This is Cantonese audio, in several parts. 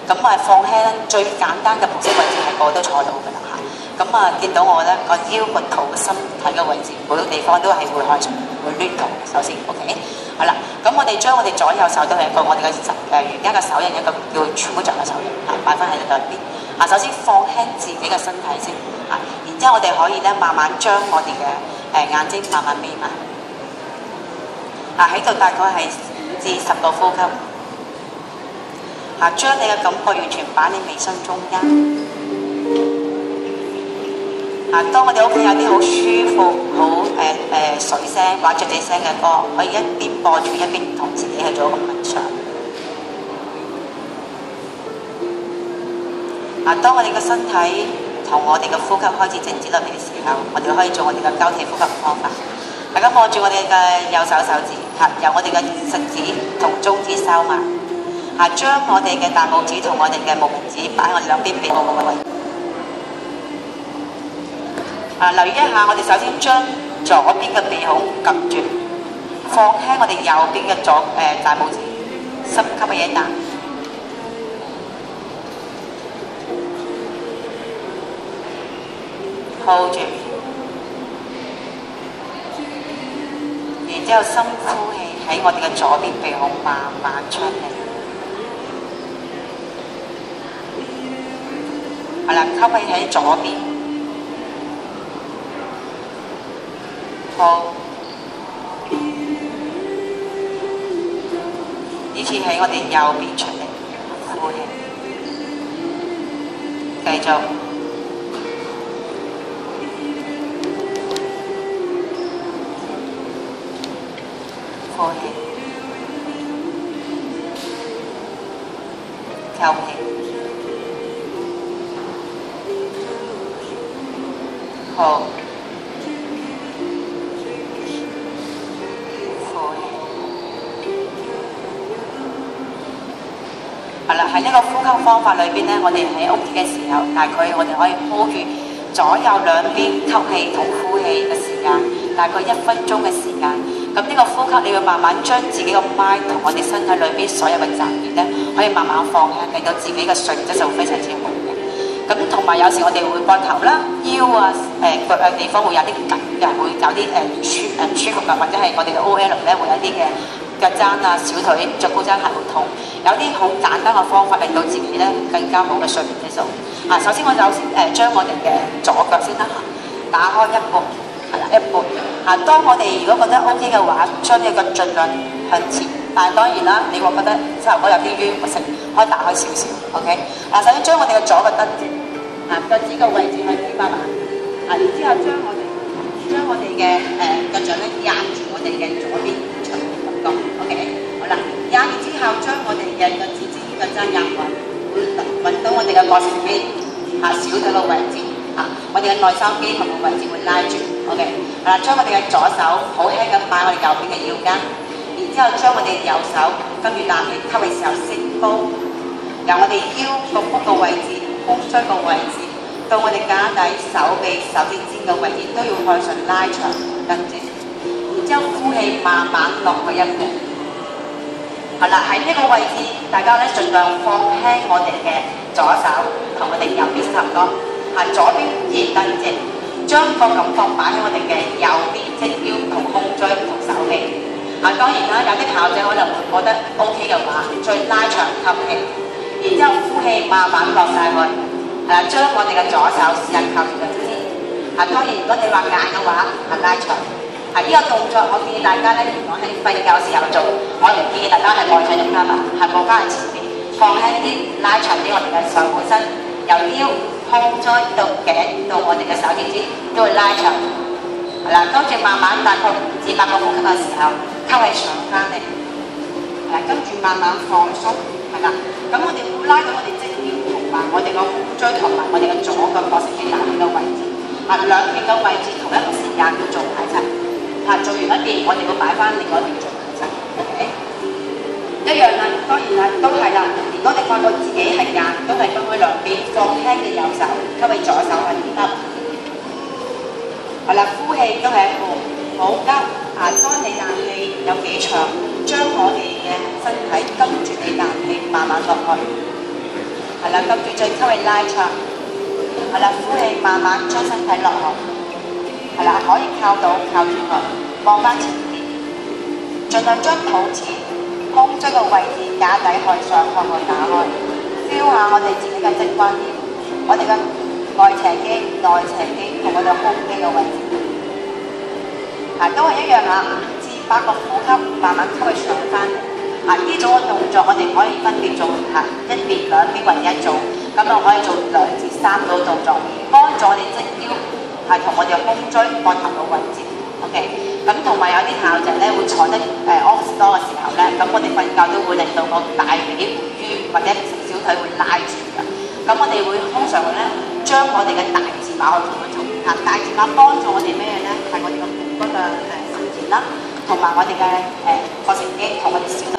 咁放輕咧，最簡單嘅盤式位置係個個都坐到㗎啦嚇。咁見到我咧個腰個肚個身體嘅位置，每個地方都係會向上會攣到嘅。首先 ，OK， 好啦，咁我哋將我哋左右手都係一個我哋嘅瑜伽嘅手印，一個叫全部掌嘅手印嚇，擺翻喺兩邊。首先放輕自己嘅身體先嚇，然之後我哋可以咧慢慢將我哋嘅眼睛慢慢眯埋。喺度大概係5至10個呼吸。將你嘅感覺完全擺喺眉心中間。當我哋屋企有啲好舒服、好水聲或者雀仔聲嘅歌，可以一邊播住一邊同自己去做一個冥想。當我哋嘅身體同我哋嘅呼吸開始靜止落嚟嘅時候，我哋可以做我哋嘅交替呼吸方法。大家望住我哋嘅右手手指，由我哋嘅食指同中指收埋。將我哋嘅大拇指同我哋嘅無名指擺喺我哋兩邊鼻孔嘅位置。留意一下，我哋首先將左邊嘅鼻孔撳住，放輕我哋右邊嘅大拇指，深吸一啖 ，hold 住，然之後深呼氣喺我哋嘅左邊鼻孔慢慢出嚟。係啦，吸氣喺左邊，好，呢次喺我哋右邊出嚟，呼氣，繼續，呼氣，吸氣。好，係啦，喺呢個呼吸方法裏邊咧，我哋喺屋企嘅時候，大概我哋可以 hold 住左右兩邊吸氣同呼氣嘅時間，大概1分鐘嘅時間。咁呢個呼吸，你要慢慢將自己個麥同我哋身體裏邊所有嘅雜念咧，可以慢慢放輕，令到自己嘅睡眠質素非常之好。咁同埋有時我哋會膊頭啦、腰腳嘅地方會有啲緊嘅，會有啲唔舒服嘅，或者係我哋嘅 OL 咧會有啲嘅腳踭小腿着高踭鞋會痛。有啲好簡單嘅方法令到自己咧更加好嘅睡眠質素。首先我首先將我哋嘅左腳先啦，打開一半，係啦一半。當我哋如果覺得 OK 嘅話，將呢個盡量向前。但係當然啦，你話覺得膝頭哥有啲冤唔食，可以打開少少 ，OK。首先將我哋嘅左腳蹬住，腳趾嘅位置去天花板，然之後將我哋嘅腳掌咧壓住我哋嘅左邊長嘅感覺 ，OK。好啦，壓完之後將我哋嘅腳趾尖腳踭壓穩，會揾到我哋嘅膕繩肌小腿嘅位置，我哋嘅內收肌同嘅位置會拉住 ，OK。將我哋嘅左手好輕咁擺我哋右邊嘅腰間。之後將我哋右手跟住啖氣吸嘅時候升高，由我哋腰個腹個位置、胸椎個位置，到我哋架底、手臂、手指尖嘅位置都要向上拉長跟住，然之後呼氣慢慢落去一半。係啦，喺呢個位置，大家咧盡量放輕我哋嘅左手同我哋右邊差唔多，左邊移蹬直，將個感覺擺喺我哋嘅右邊，即腰同胸椎同手臂。當然啦，有啲校長可能會覺得 OK 嘅話，再拉長吸氣，然之後呼氣慢慢落晒去，將我哋嘅左手試下靠住腳尖。當然如果你話硬嘅話，拉長。呢個動作我建議大家咧，如果喺瞓覺時候做，我唔建議大家係內向天花板，係望翻去前面，放輕啲，拉長啲我哋嘅上半身，由腰、胸椎到頸到我哋嘅手指尖都會拉長。跟住慢慢大概7、8個呼吸嘅時候，吸氣上翻嚟，跟住慢慢放鬆，係啦。咁我哋會拉到我哋側邊同埋我哋個胸椎同埋我哋嘅左腳膕繩肌大髀嘅位置，兩邊嘅位置同一個時間要做埋齊。做完一邊，我哋會擺翻另外一邊做埋齊 ，OK。一樣啦，當然啦，都係啦。如果你發覺自己係硬，都係分開兩邊，放輕嘅右手，吸氣左手係唔得。係啦，呼氣都係一個好急。當你啖氣有幾長，將我哋嘅身體跟住你啖氣慢慢落去。係啦，跟住再吸氣拉長，係啦，呼氣慢慢將身體落落，係啦，可以靠到靠住佢，望翻前邊，盡量將肚臍、胸椎嘅位置架底向上向外打開 ，feel 下我哋自己嘅脊關節，我哋嘅外斜肌、內斜肌同我哋胸肌嘅位置，都係一樣啊，5至8個呼吸，慢慢吸氣上翻嚟。呢種嘅動作我哋可以分別做一邊、兩邊或者一組，咁我可以做2至3組動作，幫助我哋側腰同我哋胸椎、膊頭嘅位置。OK， 咁同埋有啲校長咧會坐得office 多嘅時候咧，咁我哋瞓覺都會令到個大髀會攣或者小腿會拉住嘅。咁我哋會通常咧將我哋嘅大字馬去做一做。大字馬幫助我哋咩咧？係我哋嘅盆骨嘅伸展啦，同埋我哋嘅膕繩肌同我哋小腿。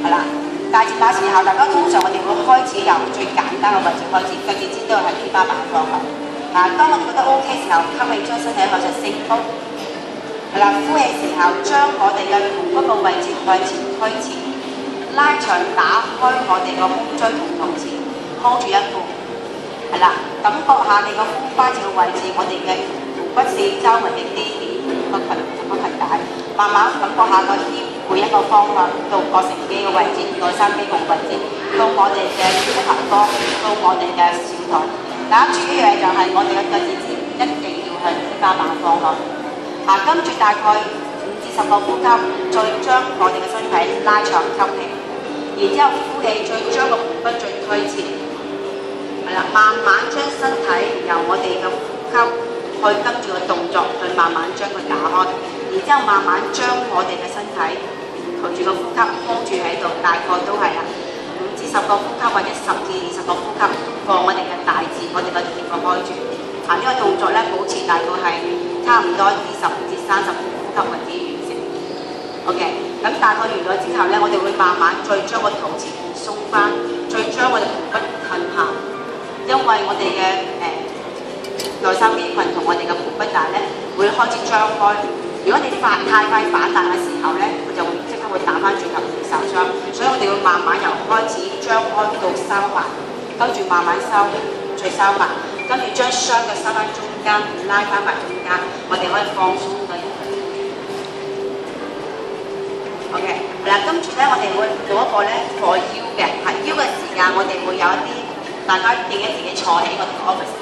係啦，大字馬時候，大家通常我哋會開始由最簡單嘅位置開始，腳趾尖都係喺天花板方向。當我哋覺得 OK 時候，吸氣將身體向上升高。係啦，呼氣時候將我哋嘅盆骨嘅位置向前推前，拉長打開我哋個胸椎同肚臍 ，hold 住一步。係啦，感覺下你個髖關節嘅位置，我哋嘅骨四周圍嘅肌腱個裙帶，慢慢感覺下個腰。每一個方向到膕繩肌嘅位置、內三肌共位置，到我哋嘅膝頭哥，到我哋嘅小腿。大家注意嘅就係我哋嘅腳趾尖一定要向天花板方向。跟住大概5至10個呼吸，再將我哋嘅身體拉長吸氣，然之後呼氣，再將個盆骨再推前。係啦，慢慢將身體由我哋嘅呼吸去跟住個動作，去慢慢將佢打開。然之後慢慢將我哋嘅身體隨住個呼吸 hold 住喺度，大概都係啦5至10個呼吸或者10至20個呼吸，放我哋嘅大字，我哋嘅臀部開住。呢個動作咧保持大概係差唔多20至30個呼吸為止完成。OK， 咁大概完咗之後咧，我哋會慢慢再將個肚臍鬆翻，再將我哋盆骨褪下，因為我哋嘅內三肌群同我哋嘅盆骨帶咧會開始張開。如果你太快反彈嘅時候咧，佢就會即刻會打翻轉頭會受傷，所以我哋會慢慢由開始張開到收埋，跟住慢慢收，再收埋，跟住將雙腳收翻中間，拉翻埋中間，我哋可以放鬆嘅。OK， 嗱，跟住咧我哋會做一個咧過腰嘅，腰嘅時間我哋會有一啲，大家記得自己坐喺我哋 office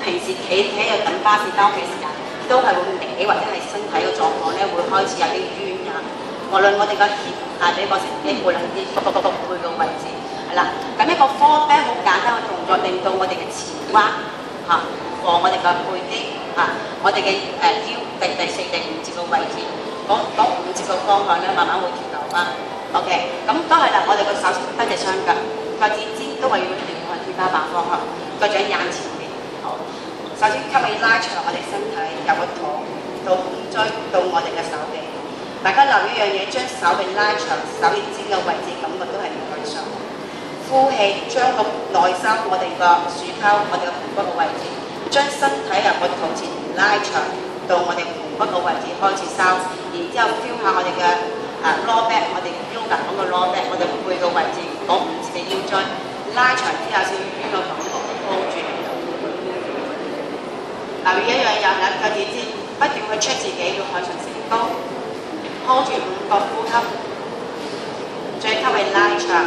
平時企喺度等巴士翻屋企時間。都係會歪或者係身體嘅狀況咧，會開始有啲冤啊。無論我哋個脅啊，你個成肌，無論啲個背嘅位置，係啦。咁一個 fall back 好簡單嘅動作，令到我哋嘅前彎放我哋嘅背肌我哋嘅腰第4、第5節嘅位置，嗰5節嘅方向咧，慢慢會調流翻。OK， 咁都係啦。我哋個手分隻雙腳，腳趾尖都係要一定要向天花板方向，腳掌眼前面。好。首先吸氣拉長我哋身體，由個肚到胸椎到我哋嘅手臂。大家留意一樣嘢，將手臂拉長，手臂尖嘅位置感覺都係向上。呼氣，將個內心我哋個鼠溝、我哋嘅盆骨嘅位置，將身體由個肚臍拉長到我哋盆骨嘅位置開始收，然之後 feel 下我哋嘅lower back， 我哋 yoga 講嘅 lower back， 我哋背嘅位置嗰5節嘅腰椎拉長之後，少少冤嘅感覺 hold 住。留意一樣嘢，兩腳趾尖不斷去 check 自己要向上升高 ，hold 住5個呼吸，再吸氣拉長，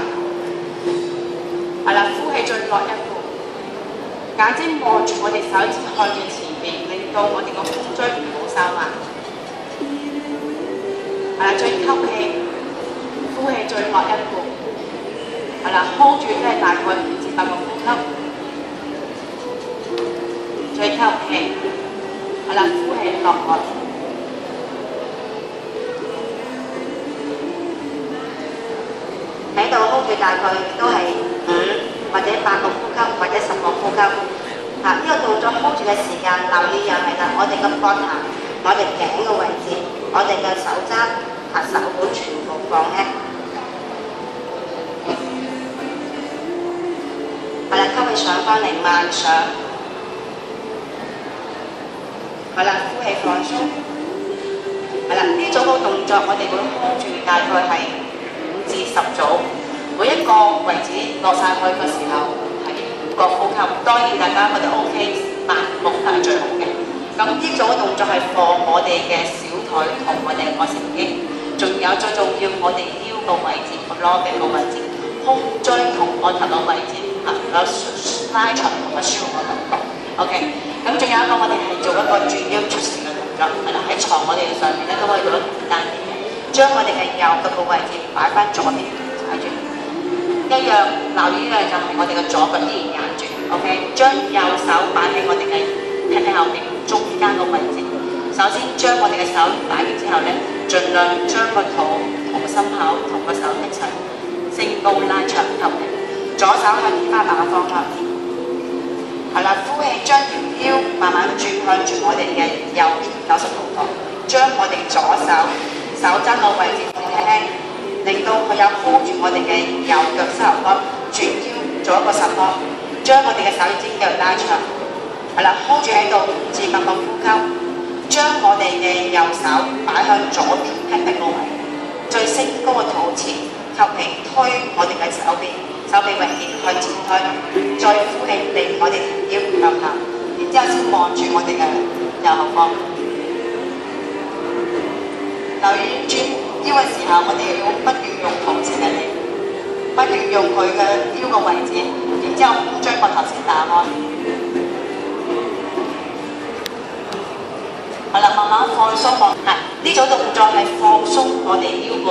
係啦，呼氣再落一步，眼睛望住我哋手指看住前邊，令到我哋個胸椎唔好收埋，係啦，再吸氣，呼氣再落一步，係啦 ，hold 住都係大概5至8個呼吸。再吸氣，係啦，呼氣落來。喺度 hold 住大概都係5或者8個呼吸，或者10個呼吸。呢個動作 hold 住嘅時間，留意又係啦，我哋嘅膊頭、我哋頸嘅位置、我哋嘅手踭、手腕全部放輕。係啦，吸氣上翻嚟，慢上。係啦，呼氣放鬆。係啦，呢組嘅動作我哋會 hold 住大概係5至10組，每一個個位置落晒去嘅時候，係個呼吸。當然大家覺得 OK， 慢步都係最好嘅。咁呢種動作係放我哋嘅小腿同我哋個神經，仲有最重要我哋腰個位置、攞嘅個位置、胸椎同膊頭個位置有拉長同埋舒緩嘅動作。OK， 咁仲有一個我哋係做一個轉腰出時嘅動作，係啦，喺床我哋上面咧都可以做得簡單啲嘅，將我哋嘅右腳個位置擺翻左邊踩住，一樣留意呢樣就係我哋嘅左腳依然壓住。OK， 將右手擺喺我哋嘅踢踢後面中間個位置。首先將我哋嘅手擺完之後咧，盡量將個肚同個心口同個手一齊升高拉長吸氣，左手向天花板嘅方向。係啦，呼氣，將條腰慢慢轉向住我哋嘅右邊90度角，將我哋左手手踭個位置輕輕，令到佢有 hold 住我哋嘅右腳膝頭哥，轉腰做一個10個，將我哋嘅手指腳拉長，係啦 ，hold 住喺度5至8個呼吸，將我哋嘅右手擺向左邊膝頭個位，最升高嘅肚臍，吸氣推我哋嘅手臂為結向前推，再呼氣令我哋條腰向下，然之後先望住我哋嘅右後方。留意轉腰嘅時候，我哋要不斷用肚臍嘅力，不斷用佢嘅腰個位置，然之後將個頭先打開。好啦，慢慢放鬆落。嗱，呢種動作係放鬆我哋腰背，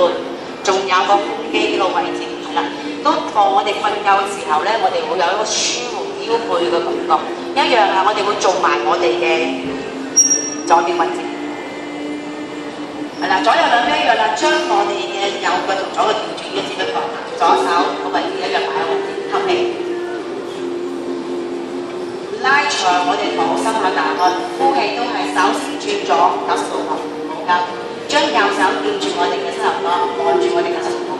仲有個胸肌呢個位置。係啦，當我哋瞓覺嘅時候咧，我哋會有一個舒緩腰背嘅感覺。一樣係我哋會做埋我哋嘅左邊位置。係啦，左右兩邊一樣啦，將我哋嘅右腳同左腳調轉嘅，只不過左手個位置一樣擺喺位置，吸氣，拉長我哋肚，心口打開，呼氣都係手先轉咗90度角，冇急，將右手吊住我哋嘅膝頭哥，望住我哋嘅膝頭哥。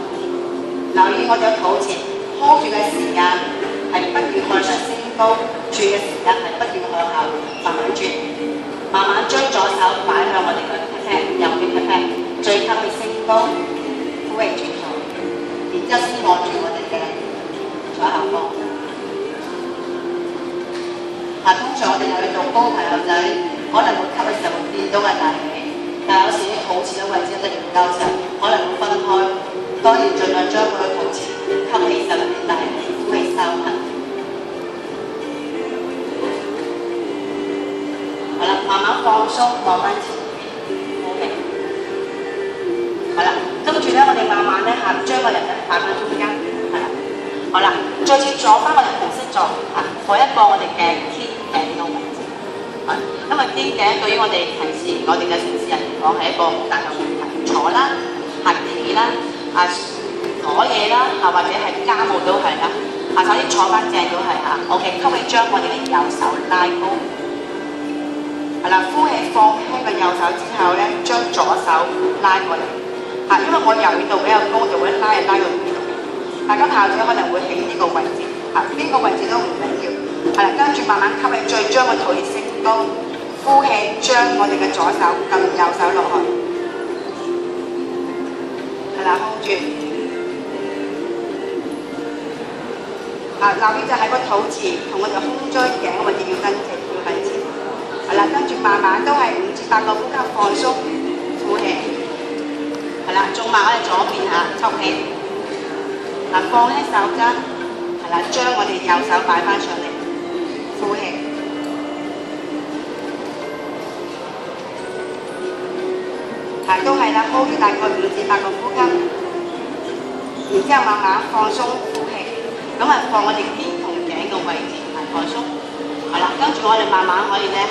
留意我哋嘅肚臍 hold 住嘅時間係不斷向上升高，轉嘅時間係不斷向下慢慢轉，慢慢將左手擺向我哋嘅膝膝，右邊膝膝，最吸氣升高，呼氣轉頭，然之後先望住我哋嘅左後方。通常我哋去做高朋友仔，可能會吸嘅時候會見到嘅大髀，但有時啲肚臍嘅位置一定唔夠實，可能會分開。當然盡量將佢嘅肚臍吸氣實啲大髀，呼氣收緊。好啦，慢慢放鬆，望翻前邊 ，OK。好啦，跟住咧，我哋慢慢咧將個人咧擺翻中間，係啦。好啦，再次坐翻我哋紅色座嚇，放一個我哋嘅肩頸嘅位置。因為肩頸對於我哋平時我哋嘅城市人嚟講係一個好大嘅問題，坐啦、行企啦、攞嘢啦，或者係家務都係啦。首先坐翻正都係嚇 ，OK。吸氣將我哋嘅右手拉高，係啦，呼氣放輕個右手之後咧，將左手拉過嚟嚇，因為我柔軟度比較高，就會拉到呢度。大家跑者可能會喺呢個位置嚇，邊個位置都唔緊要。係啦，跟住慢慢吸氣，再將個肚升高，呼氣將我哋嘅左手撳右手落去，係啦 ，hold 住。留意就係個肚臍同我哋胸椎頸嘅位置要跟直，要喺前。係啦，跟住慢慢都係5至8個呼吸放鬆，呼氣。係啦，仲埋我哋左邊嚇，吸氣。放喺手踭，係啦，將我哋右手擺翻上嚟，呼氣。都係啦 ，hold 住大概5至8個呼吸，然之後慢慢放鬆呼氣。咁放我哋肩同頸嘅位置係放鬆，係啦，跟住我哋慢慢可以咧。